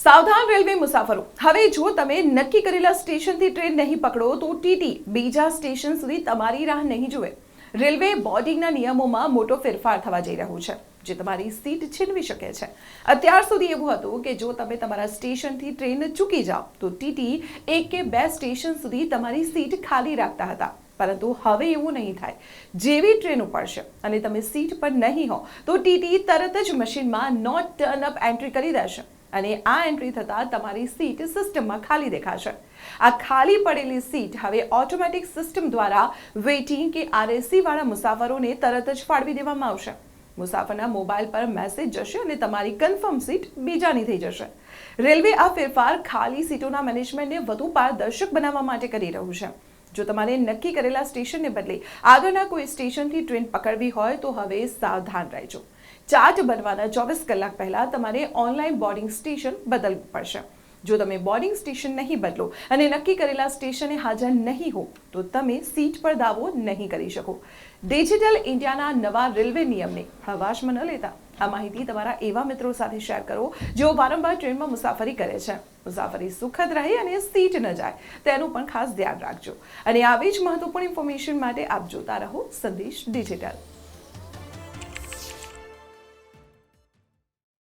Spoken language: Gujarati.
સાવધાન રેલવે મુસાફરો, હવે જો તમે નક્કી કરેલા સ્ટેશનથી ટ્રેન નહીં પકડો તો ટીટી બીજા સ્ટેશન સુધી તમારી રાહ નહીં જુએ. રેલવે બોર્ડિંગના નિયમોમાં મોટો ફેરફાર થવા જઈ રહ્યો છે, જે તમારી સીટ છીનવી શકે છે. અત્યાર સુધી એવું હતું કે જો તમે તમારા સ્ટેશનથી ટ્રેન ચૂકી જાઓ તો ટીટી 1 કે 2 સ્ટેશન સુધી તમારી સીટ ખાલી રાખતા હતા. પરંતુ હવે એવું નહીં થાય. જેવી ટ્રેન ઉપડશે અને તમે સીટ પર નહીં હો તો ટીટી તરત જ મશીનમાં નોટ ટર્ન અપ એન્ટ્રી કરી દેશે અને આ એન્ટ્રી થતાં તમારી સીટ સિસ્ટમમાં ખાલી દેખાશે. આ ખાલી પડેલી સીટ હવે ઓટોમેટિક સિસ્ટમ દ્વારા વેઇટિંગ કે આરએસી વાળા મુસાફરોને તરત જ ફાળવી દેવામાં આવશે. મુસાફરના મોબાઈલ પર મેસેજ જશે અને તમારી કન્ફર્મ સીટ બીજાની થઈ જશે. રેલવે આ ફેરફાર ખાલી સીટોના મેનેજમેન્ટને વધુ પારદર્શક બનાવવા માટે કરી રહ્યું છે. જો તમારે નક્કી કરેલા સ્ટેશનને બદલે આગળના કોઈ સ્ટેશનથી ટ્રેન પકડવી હોય તો હવે સાવધાન રહેજો. ચાર્ટ બનવાના 24 કલાક પહેલા તમારે ઓનલાઈન બોર્ડિંગ સ્ટેશન બદલવું પડશે. જો તમે બોર્ડિંગ સ્ટેશન નહીં બદલો અને નક્કી કરેલા સ્ટેશને હાજર નહીં હો તો તમે સીટ પર દાવો નહીં કરી શકો. ડિજિટલ ઇન્ડિયાના નવા રેલવે નિયમને હળવાશમાં ન લેતા આ માહિતી તમારા એવા મિત્રો સાથે શેર કરો જેઓ વારંવાર ટ્રેનમાં મુસાફરી કરે છે. મુસાફરી સુખદ રહે અને સીટ ન જાય તેનું પણ ખાસ ધ્યાન રાખજો. અને આવી જ મહત્વપૂર્ણ ઇન્ફોર્મેશન માટે આપ જોતા રહો સંદેશ ડિજિટલ.